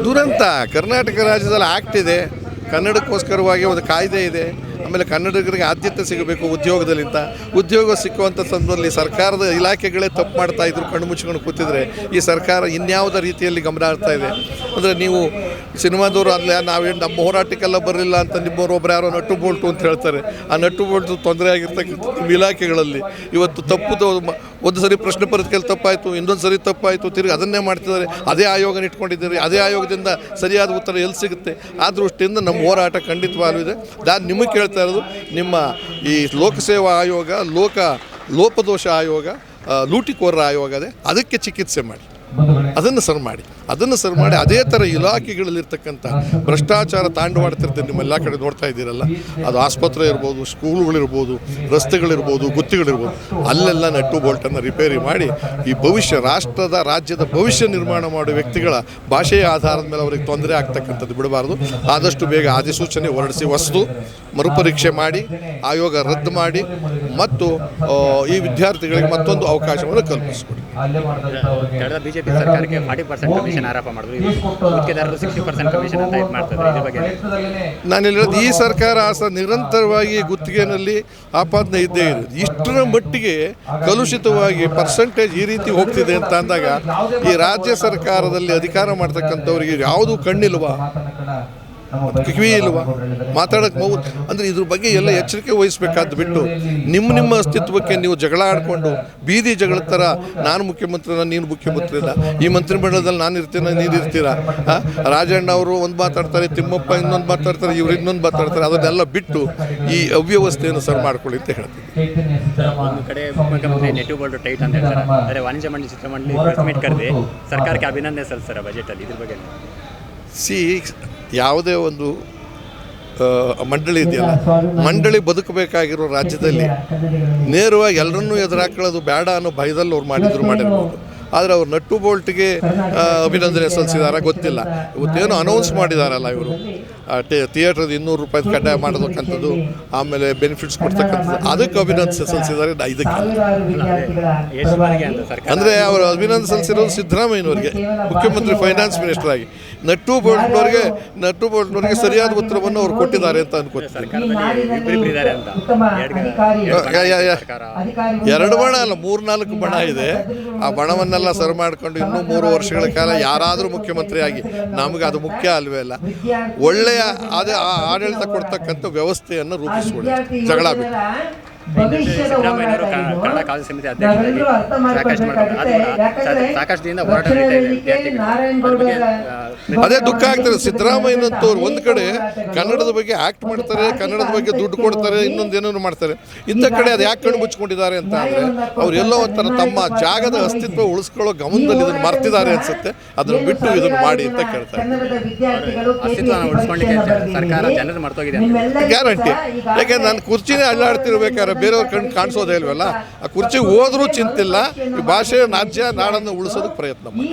ದುರಂತ. ಕರ್ನಾಟಕ ರಾಜ್ಯದಲ್ಲಿ ಆ್ಯಕ್ಟ್ ಇದೆ, ಕನ್ನಡಕ್ಕೋಸ್ಕರವಾಗಿ ಒಂದು ಕಾಯ್ದೆ ಇದೆ. ಆಮೇಲೆ ಕನ್ನಡಿಗರಿಗೆ ಆದ್ಯತೆ ಸಿಗಬೇಕು ಉದ್ಯೋಗದಲ್ಲಿಂತ. ಉದ್ಯೋಗ ಸಿಕ್ಕುವಂಥ ಸಂದರ್ಭದಲ್ಲಿ ಸರ್ಕಾರದ ಇಲಾಖೆಗಳೇ ತಪ್ಪು ಮಾಡ್ತಾ ಇದ್ರು, ಕಣ್ಣು ಮುಚ್ಕೊಂಡು ಕೂತಿದ್ರೆ ಈ ಸರ್ಕಾರ ಇನ್ಯಾವುದೇ ರೀತಿಯಲ್ಲಿ ಗಮನ ಹರಿಸ್ತಾ ಇದೆ ಅಂದರೆ, ನೀವು ಸಿನಿಮಾದವರು ಅಲ್ಲ ನಾವೇನು ನಮ್ಮ ಹೋರಾಟಕ್ಕೆಲ್ಲ ಬರಲಿಲ್ಲ ಅಂತ ನಿಮ್ಮವರು ಒಬ್ಬರು ಯಾರೋ ನಟ್ಟು ಬೋಲ್ಟು ಅಂತ ಹೇಳ್ತಾರೆ. ಆ ನಟ್ಟು ಬೋಲ್ಟು ತೊಂದರೆ ಆಗಿರ್ತಕ್ಕಂಥ ನಿಮ್ಮ ಇಲಾಖೆಗಳಲ್ಲಿ ಇವತ್ತು ತಪ್ಪು ಒಂದು ಸರಿ ಪ್ರಶ್ನೆ ಪತ್ರಿಕೆಯಲ್ಲಿ ತಪ್ಪಾಯಿತು, ಇನ್ನೊಂದು ಸರಿ ತಪ್ಪಾಯಿತು, ತಿರುಗಿ ಅದನ್ನೇ ಮಾಡ್ತಿದ್ದಾರೆ. ಅದೇ ಆಯೋಗನ ಇಟ್ಕೊಂಡಿದ್ದೀರಿ, ಅದೇ ಆಯೋಗದಿಂದ ಸರಿಯಾದ ಉತ್ತರ ಎಲ್ಲಿ ಸಿಗುತ್ತೆ? ಆ ದೃಷ್ಟಿಯಿಂದ ನಮ್ಮ ಹೋರಾಟ ಖಂಡಿತವಾಗ್ಲೂ ಇದೆ. ನಾನು ನಿಮಗೆ ಕೇಳ್ತಾ ಇರೋದು, ನಿಮ್ಮ ಈ ಲೋಕಸೇವಾ ಆಯೋಗ, ಲೋಪದೋಷ ಆಯೋಗ, ಲೂಟಿಕೋರರ ಆಯೋಗ ಇದೆ, ಅದಕ್ಕೆ ಚಿಕಿತ್ಸೆ ಮಾಡಿ, ಅದನ್ನು ಸರಿ ಮಾಡಿ ಅದೇ ಥರ ಇಲಾಖೆಗಳಲ್ಲಿರ್ತಕ್ಕಂಥ ಭ್ರಷ್ಟಾಚಾರ ತಾಂಡವಾಡ್ತಿರ್ತದೆ. ನಿಮ್ಮ ಎಲ್ಲ ಕಡೆ ನೋಡ್ತಾ ಇದ್ದೀರಲ್ಲ, ಅದು ಆಸ್ಪತ್ರೆ ಇರ್ಬೋದು, ಸ್ಕೂಲ್ಗಳಿರ್ಬೋದು, ರಸ್ತೆಗಳಿರ್ಬೋದು, ಗುತ್ತಿಗಳಿರ್ಬೋದು, ಅಲ್ಲೆಲ್ಲ ನಟ್ಟು ಬೋಲ್ಟನ್ನು ರಿಪೇರಿ ಮಾಡಿ ಈ ಭವಿಷ್ಯ ರಾಜ್ಯದ ಭವಿಷ್ಯ ನಿರ್ಮಾಣ ಮಾಡುವ ವ್ಯಕ್ತಿಗಳ ಭಾಷೆಯ ಆಧಾರದ ಮೇಲೆ ಅವರಿಗೆ ತೊಂದರೆ ಆಗ್ತಕ್ಕಂಥದ್ದು ಬಿಡಬಾರ್ದು. ಆದಷ್ಟು ಬೇಗ ಅಧಿಸೂಚನೆ ಹೊರಡಿಸಿ ವಸ್ತು ಮರುಪರೀಕ್ಷೆ ಮಾಡಿ ಆಯೋಗ ರದ್ದು ಮಾಡಿ ಮತ್ತು ಈ ವಿದ್ಯಾರ್ಥಿಗಳಿಗೆ ಮತ್ತೊಂದು ಅವಕಾಶವನ್ನು ಕಲ್ಪಿಸಿಕೊಡಿ. ಬಿಜೆಪಿ ಸರ್ಕಾರಕ್ಕೆ 40% ಕಮಿಷನ್ ಆರೋಪ ಮಾಡಿದ್ರು, ಗುತ್ತಿಗೆದಾರರು 60% ಕಮಿಷನ್ ಅಂತ ಇದು ಮಾಡ್ತಾರೆ. ಇದ್ರ ಬಗ್ಗೆ ನಾನು ಹೇಳಿರೋದು, ಈ ಸರ್ಕಾರ ನಿರಂತರವಾಗಿ ಗುತ್ತಿಗೆನಲ್ಲಿ ಆಪಾದನೆ ಇದ್ದೇ ಇದೆ. ಇಷ್ಟರ ಮಟ್ಟಿಗೆ ಕಲುಷಿತವಾಗಿ ಪರ್ಸೆಂಟೇಜ್ ಈ ರೀತಿ ಹೋಗ್ತಿದೆ ಅಂತ ಅಂದಾಗ ಈ ರಾಜ್ಯ ಸರ್ಕಾರದಲ್ಲಿ ಅಧಿಕಾರ ಮಾಡ್ತಕ್ಕಂಥವ್ರಿಗೆ ಯಾವುದು ಕಣ್ಣಿಲ್ವಾ, ಕಿವಿ ಇಲ್ವಾ, ಮಾತಾಡೋಕ್ಕೆ ಅಂದರೆ ಇದ್ರ ಬಗ್ಗೆ ಎಲ್ಲ ಎಚ್ಚರಿಕೆ ವಹಿಸಬೇಕಾದ್ದು ಬಿಟ್ಟು ನಿಮ್ಮ ಅಸ್ತಿತ್ವಕ್ಕೆ ನೀವು ಜಗಳ ಆಡಿಕೊಂಡು ಬೀದಿ ಜಗಳ ಥರ ನಾನು ಮುಖ್ಯಮಂತ್ರಿನ ನೀನು ಮುಖ್ಯಮಂತ್ರಿನ, ಈ ಮಂತ್ರಿಮಂಡಲದಲ್ಲಿ ನಾನು ಇರ್ತೀನ ನೀನು ಇರ್ತೀರಾ, ರಾಜಣ್ಣ ಅವರು ಒಂದು ಮಾತಾಡ್ತಾರೆ, ತಿಮ್ಮಪ್ಪ ಇನ್ನೊಂದು ಮಾತಾಡ್ತಾರೆ, ಇವ್ರು ಇನ್ನೊಂದು ಮಾತಾಡ್ತಾರೆ, ಅದನ್ನೆಲ್ಲ ಬಿಟ್ಟು ಈ ಅವ್ಯವಸ್ಥೆಯನ್ನು ಸರಿ ಮಾಡ್ಕೊಳ್ಳಿ ಅಂತ ಹೇಳ್ತೀನಿ. ಒಂದು ಕಡೆ ಮುಖ್ಯಮಂತ್ರಿ ನೆಟ್ಟು ಬೋಲ್ಟು ಟೈಟ್ ಅಂತ ಹೇಳ್ತಾರೆ, ಆದರೆ ವಾಣಿಜ್ಯ ಮಂಡಳಿ ಚಿತ್ರಮಂಡಳಿ ಪ್ರೆಸ್ ಮೀಟ್ ಕರೆದು ಸರ್ಕಾರಕ್ಕೆ ಅಭಿನಂದನೆ ಸಲ್ಲಿಸ್ತಾರೆ ಬಜೆಟಲ್ಲಿ. ಇದ್ರ ಬಗ್ಗೆ ಯಾವುದೇ ಒಂದು ಮಂಡಳಿ ಇದೆಯಲ್ಲ, ಮಂಡಳಿ ಬದುಕಬೇಕಾಗಿರೋ ರಾಜ್ಯದಲ್ಲಿ ನೇರವಾಗಿ ಎಲ್ಲರನ್ನೂ ಎದುರಾಕೊಳ್ಳೋದು ಬೇಡ ಅನ್ನೋ ಭಯದಲ್ಲಿ ಅವ್ರು ಮಾಡಿರ್ಬೋದು. ಆದರೆ ಅವ್ರು ನಟ್ಟು ಬೋಲ್ಟ್ಗೆ ಅಭಿನಂದನೆ ಸಲ್ಲಿಸಿದಾರ ಗೊತ್ತಿಲ್ಲ. ಇವತ್ತೇನು ಅನೌನ್ಸ್ ಮಾಡಿದಾರಲ್ಲ ಇವರು, ಥಿಯೇಟ್ರದ್ದು 200 ರೂಪಾಯಿ ಕಡ್ಡಾಯ ಮಾಡೋದಕ್ಕಂಥದ್ದು, ಆಮೇಲೆ ಬೆನಿಫಿಟ್ಸ್ ಕೊಡ್ತಕ್ಕಂಥದ್ದು, ಅದಕ್ಕೆ ಅಭಿನಂದನೆ ಸಲ್ಲಿಸಿದ್ದಾರೆ. ಇದಕ್ಕೆ ಅಂದರೆ ಅವರು ಅಭಿನಂದನೆ ಸಲ್ಲಿಸಿರೋದು ಸಿದ್ದರಾಮಯ್ಯನವರಿಗೆ, ಮುಖ್ಯಮಂತ್ರಿ ಫೈನಾನ್ಸ್ ಮಿನಿಸ್ಟರ್ ಆಗಿ. ನಟ್ಟು ಬೋಲ್ಟ್ನವ್ರಿಗೆ ಸರಿಯಾದ ಉತ್ತರವನ್ನು ಅವ್ರು ಕೊಟ್ಟಿದ್ದಾರೆ ಅಂತ ಅನ್ಕೋತೀನಿ. ಎರಡು ಬಣ ಅಲ್ಲ, 3-4 ಬಣ ಇದೆ. ಆ ಬಣವನ್ನೆಲ್ಲ ಸರಿ ಮಾಡಿಕೊಂಡು ಇನ್ನೂ 3 ವರ್ಷಗಳ ಕಾಲ ಯಾರಾದರೂ ಮುಖ್ಯಮಂತ್ರಿ ಆಗಿ ನಮಗೆ ಅದು ಮುಖ್ಯ ಅಲ್ವೇ ಅಲ್ಲ. ಒಳ್ಳೆಯ ಆಡಳಿತ ಕೊಡ್ತಕ್ಕಂಥ ವ್ಯವಸ್ಥೆಯನ್ನು ರೂಪಿಸಿಕೊಳ್ಳಿ, ಜಗಳ ಬಿಟ್ಟು. ಸಿದ್ದರಾಮಯ್ಯವರು ಕನ್ನಡ ಕಾಲೇಜು ಸಮಿತಿ ಅಧ್ಯಕ್ಷರಾಗಿ ಸಾಕಷ್ಟು ದಿನ ಹೋರಾಟ ಅದೇ ದುಃಖ ಆಗ್ತದೆ. ಸಿದ್ದರಾಮಯ್ಯನಂತವ್ರು ಒಂದು ಕಡೆ ಕನ್ನಡದ ಬಗ್ಗೆ ಆ್ಯಕ್ಟ್ ಮಾಡ್ತಾರೆ, ಕನ್ನಡದ ಬಗ್ಗೆ ದುಡ್ಡು ಕೊಡ್ತಾರೆ, ಇನ್ನೊಂದೇನೋ ಮಾಡ್ತಾರೆ. ಇಂಥ ಕಡೆ ಅದು ಯಾಕೆ ಕಣ್ಣು ಮುಚ್ಕೊಂಡಿದ್ದಾರೆ ಅಂತ ಅಂದರೆ, ಅವ್ರು ಎಲ್ಲೋ ಒಂಥರ ತಮ್ಮ ಜಾಗದ ಅಸ್ತಿತ್ವ ಉಳಿಸ್ಕೊಳ್ಳೋ ಗಮನದಲ್ಲಿ ಇದನ್ನು ಮರ್ತಿದ್ದಾರೆ ಅನ್ಸುತ್ತೆ. ಅದನ್ನು ಬಿಟ್ಟು ಇದನ್ನು ಮಾಡಿ ಅಂತ ಕೇಳ್ತಾರೆ. ಅಸ್ತಿತ್ವ ಉಳಿಸ್ಕೊಳ್ಳಿಕ್ಕೆ ಸರ್ಕಾರ ಜನರು ಮರ್ತೋಗಿದೆ ಗ್ಯಾರಂಟಿ. ಯಾಕೆಂದ್ರೆ ನಾನು ಕುರ್ಚಿನೇ ಅಳ್ಳಾಡ್ತಿರ್ಬೇಕಾದ್ರೆ ಬೇರೆಯವ್ರ ಕಣ್ಣು ಕಾಣಿಸೋದೇ ಇಲ್ವಲ್ಲ, ಆ ಕುರ್ಚಿಗೆ ಹೋದ್ರೂ ಚಿಂತಿಲ್ಲ, ಈ ಭಾಷೆ ರಾಜ್ಯ ನಾಡನ್ನು ಉಳಿಸೋದಕ್ಕೆ ಪ್ರಯತ್ನ ಮಾಡಿ.